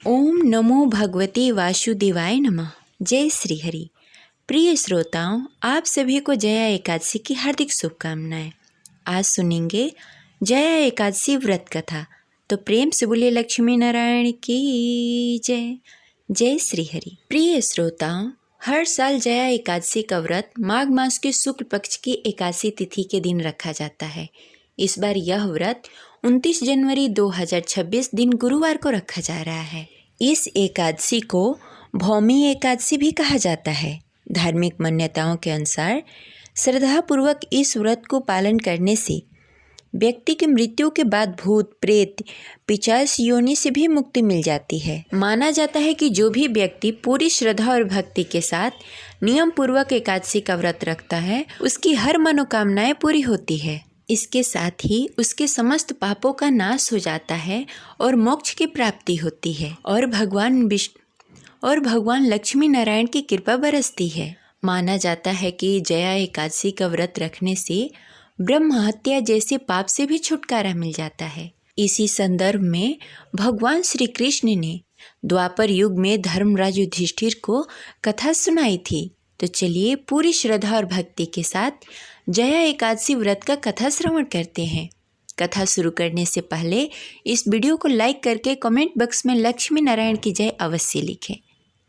ओम नमो भगवते वासुदेवाय नमः। जय श्री हरि। प्रिय श्रोताओं, आप सभी को जया एकादशी की हार्दिक शुभकामनाएं। आज सुनेंगे जया एकादशी व्रत कथा, तो प्रेम से बोलिए लक्ष्मी नारायण की जय। जय श्री हरि। प्रिय श्रोताओं, हर साल जया एकादशी का व्रत माघ मास के शुक्ल पक्ष की एकादशी तिथि के दिन रखा जाता है। इस बार यह व्रत 29 जनवरी 2026 दिन गुरुवार को रखा जा रहा है। इस एकादशी को भौमी एकादशी भी कहा जाता है। धार्मिक मान्यताओं के अनुसार श्रद्धापूर्वक इस व्रत को पालन करने से व्यक्ति की मृत्यु के बाद भूत प्रेत पिशाच योनि से भी मुक्ति मिल जाती है। माना जाता है कि जो भी व्यक्ति पूरी श्रद्धा और भक्ति के साथ नियम पूर्वक एकादशी का व्रत रखता है, उसकी हर मनोकामनाएं पूरी होती है। इसके साथ ही उसके समस्त पापों का नाश हो जाता है और मोक्ष की प्राप्ति होती है और भगवान लक्ष्मी नारायण की कृपा बरसती है। माना जाता है कि जया एकादशी का व्रत रखने से ब्रह्म हत्या जैसे पाप से भी छुटकारा मिल जाता है। इसी संदर्भ में भगवान श्री कृष्ण ने द्वापर युग में धर्मराज युधिष्ठिर को कथा सुनाई थी। तो चलिए पूरी श्रद्धा और भक्ति के साथ जया एकादशी व्रत का कथा श्रवण करते हैं। कथा शुरू करने से पहले इस वीडियो को लाइक करके कमेंट बॉक्स में लक्ष्मी नारायण की जय अवश्य लिखें।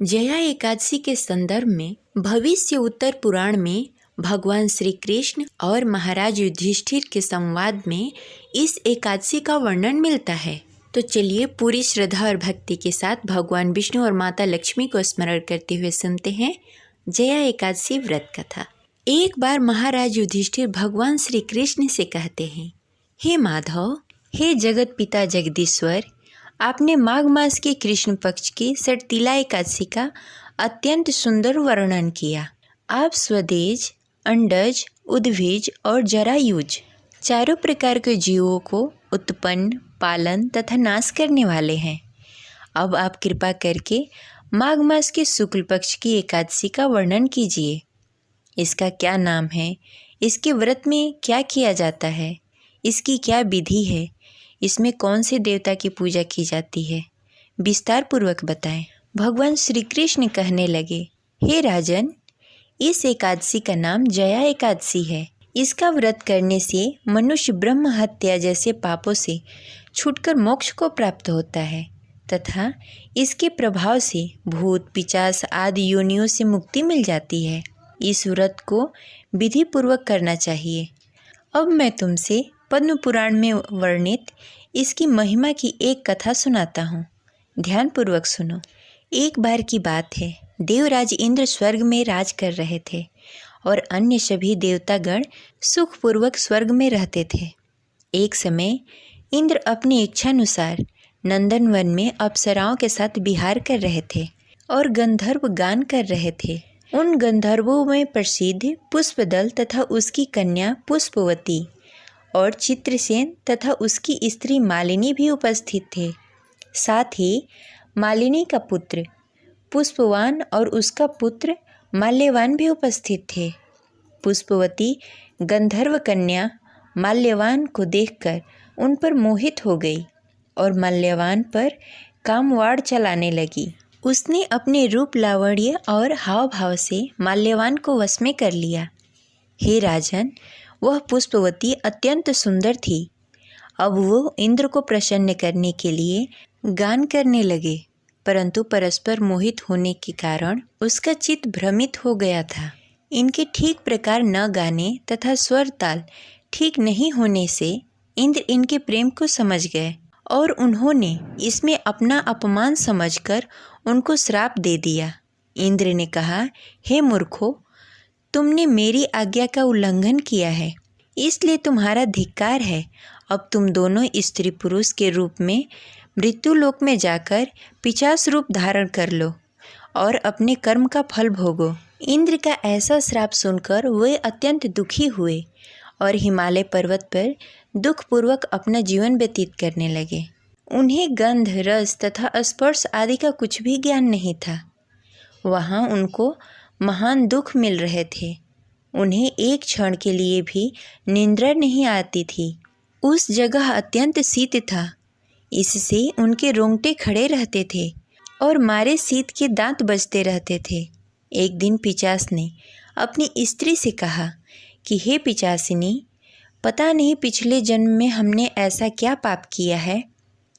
जया एकादशी के संदर्भ में भविष्य उत्तर पुराण में भगवान श्री कृष्ण और महाराज युधिष्ठिर के संवाद में इस एकादशी का वर्णन मिलता है। तो चलिए पूरी श्रद्धा और भक्ति के साथ भगवान विष्णु और माता लक्ष्मी को स्मरण करते हुए सुनते हैं जया एकादशी व्रत कथा। एक बार महाराज युधिष्ठिर भगवान श्री कृष्ण से कहते हैं, हे माधव, हे जगत पिता जगदीश्वर, आपने माघ मास के कृष्ण पक्ष की षटतिला एकादशी का अत्यंत सुंदर वर्णन किया। आप स्वदेज, अंडज, उद्भिज और जरायुज चारों प्रकार के जीवों को उत्पन्न, पालन तथा नाश करने वाले हैं। अब आप कृपा करके माघ मास के शुक्ल पक्ष की एकादशी का वर्णन कीजिए। इसका क्या नाम है, इसके व्रत में क्या किया जाता है, इसकी क्या विधि है, इसमें कौन से देवता की पूजा की जाती है, विस्तार पूर्वक बताएं। भगवान श्री कृष्ण कहने लगे, हे राजन, इस एकादशी का नाम जया एकादशी है। इसका व्रत करने से मनुष्य ब्रह्म हत्या जैसे पापों से छूटकर मोक्ष को प्राप्त होता है तथा इसके प्रभाव से भूत पिशाच आदि योनियों से मुक्ति मिल जाती है। इस व्रत को विधि पूर्वक करना चाहिए। अब मैं तुमसे पद्म पुराण में वर्णित इसकी महिमा की एक कथा सुनाता हूँ। ध्यान पूर्वक सुनो। एक बार की बात है, देवराज इंद्र स्वर्ग में राज कर रहे थे और अन्य सभी देवतागण सुखपूर्वक स्वर्ग में रहते थे। एक समय इंद्र अपनी इच्छानुसार नंदनवन में अप्सराओं के साथ विहार कर रहे थे और गंधर्व गान कर रहे थे। उन गंधर्वों में प्रसिद्ध पुष्पदल तथा उसकी कन्या पुष्पवती और चित्रसेन तथा उसकी स्त्री मालिनी भी उपस्थित थे। साथ ही मालिनी का पुत्र पुष्पवान और उसका पुत्र माल्यवान भी उपस्थित थे। पुष्पवती गंधर्व कन्या माल्यवान को देखकर उन पर मोहित हो गई और माल्यवान पर कामवाड़ चलाने लगी। उसने अपने रूप लावण्य और हाव भाव से माल्यवान को वश में कर लिया। हे राजन, वह पुष्पवती अत्यंत सुंदर थी। अब वो इंद्र को प्रसन्न करने के लिए गान करने लगे, परंतु परस्पर मोहित होने के कारण उसका चित्त भ्रमित हो गया था। इनके ठीक प्रकार न गाने तथा स्वर ताल ठीक नहीं होने से इंद्र इनके प्रेम को समझ गए और उन्होंने इसमें अपना अपमान समझकर उनको श्राप दे दिया। इंद्र ने कहा, हे मूर्खों, तुमने मेरी आज्ञा का उल्लंघन किया है, इसलिए तुम्हारा धिक्कार है। अब तुम दोनों स्त्री पुरुष के रूप में मृत्युलोक में जाकर पिशाच रूप धारण कर लो और अपने कर्म का फल भोगो। इंद्र का ऐसा श्राप सुनकर वे अत्यंत दुखी हुए और हिमालय पर्वत पर दुखपूर्वक अपना जीवन व्यतीत करने लगे। उन्हें गंध, रस तथा स्पर्श आदि का कुछ भी ज्ञान नहीं था। वहाँ उनको महान दुख मिल रहे थे। उन्हें एक क्षण के लिए भी निंद्रा नहीं आती थी। उस जगह अत्यंत शीत था, इससे उनके रोंगटे खड़े रहते थे और मारे शीत के दांत बजते रहते थे। एक दिन पिचास ने अपनी स्त्री से कहा कि हे पिचासिनी, पता नहीं पिछले जन्म में हमने ऐसा क्या पाप किया है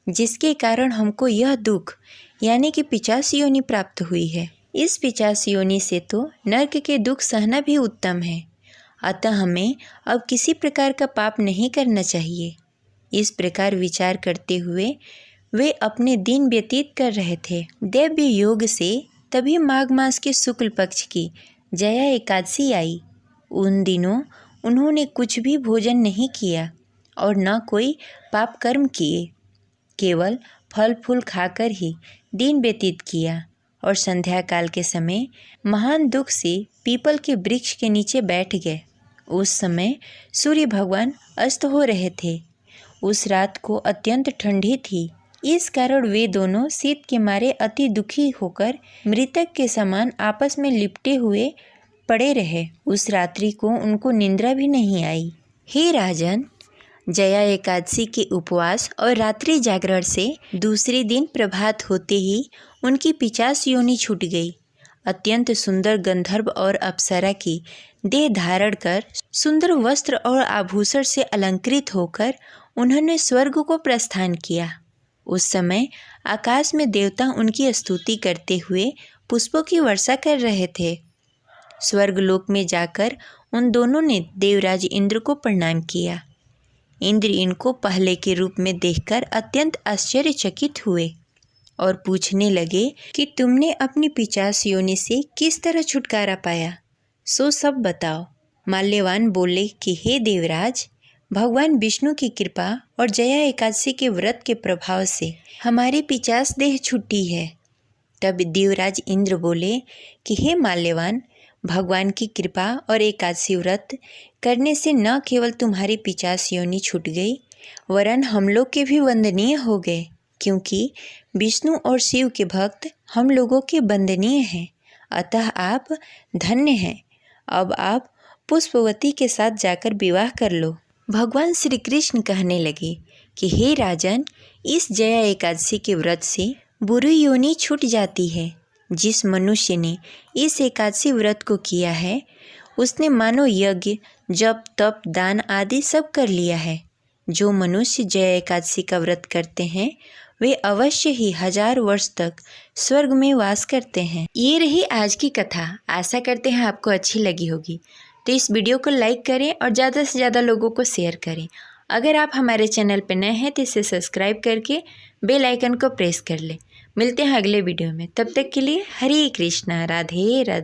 जिसके कारण हमको यह दुख यानी कि पिचास योनि प्राप्त हुई है। इस पिचास योनि से तो नरक के दुख सहना भी उत्तम है, अतः हमें अब किसी प्रकार का पाप नहीं करना चाहिए। इस प्रकार विचार करते हुए वे अपने दिन व्यतीत कर रहे थे। दैव्य योग से तभी माघ मास के शुक्ल पक्ष की जया एकादशी आई। उन दिनों उन्होंने कुछ भी भोजन नहीं किया और न कोई पाप कर्म किए, केवल फल फूल खाकर ही दिन व्यतीत किया और संध्या काल के समय महान दुख से पीपल के वृक्ष के नीचे बैठ गए। उस समय सूर्य भगवान अस्त हो रहे थे। उस रात को अत्यंत ठंडी थी, इस कारण वे दोनों शीत के मारे अति दुखी होकर मृतक के समान आपस में लिपटे हुए पड़े रहे। उस रात्रि को उनको निंद्रा भी नहीं आई। हे राजन, जया एकादशी के उपवास और रात्रि जागरण से दूसरे दिन प्रभात होते ही उनकी पिचास योनि छूट गई। अत्यंत सुंदर गंधर्व और अप्सरा की देह धारण कर सुंदर वस्त्र और आभूषण से अलंकृत होकर उन्होंने स्वर्ग को प्रस्थान किया। उस समय आकाश में देवता उनकी स्तुति करते हुए पुष्पों की वर्षा कर रहे थे। स्वर्गलोक में जाकर उन दोनों ने देवराज इंद्र को प्रणाम किया। इंद्र इनको पहले के रूप में देखकर अत्यंत आश्चर्यचकित हुए और पूछने लगे कि तुमने अपनी पिचास योनि से किस तरह छुटकारा पाया, सो सब बताओ। माल्यवान बोले कि हे देवराज, भगवान विष्णु की कृपा और जया एकादशी के व्रत के प्रभाव से हमारी पिचास देह छूटी है। तब देवराज इंद्र बोले कि हे माल्यवान, भगवान की कृपा और एकादशी व्रत करने से न केवल तुम्हारी पिचास योनि छूट गई, वरन हम लोग के भी वंदनीय हो गए, क्योंकि विष्णु और शिव के भक्त हम लोगों के वंदनीय हैं। अतः आप धन्य हैं। अब आप पुष्पवती के साथ जाकर विवाह कर लो। भगवान श्री कृष्ण कहने लगे कि हे राजन, इस जया एकादशी के व्रत से बुरी योनि छूट जाती है। जिस मनुष्य ने इस एकादशी व्रत को किया है उसने मानो यज्ञ, जप, तप, दान आदि सब कर लिया है। जो मनुष्य जया एकादशी का व्रत करते हैं वे अवश्य ही 1000 वर्ष तक स्वर्ग में वास करते हैं। ये रही आज की कथा। आशा करते हैं आपको अच्छी लगी होगी। तो इस वीडियो को लाइक करें और ज़्यादा से ज़्यादा लोगों को शेयर करें। अगर आप हमारे चैनल पर नए हैं तो इसे सब्सक्राइब करके बेल आइकन को प्रेस कर लें। मिलते हैं अगले वीडियो में, तब तक के लिए हरे कृष्णा, राधे राधे।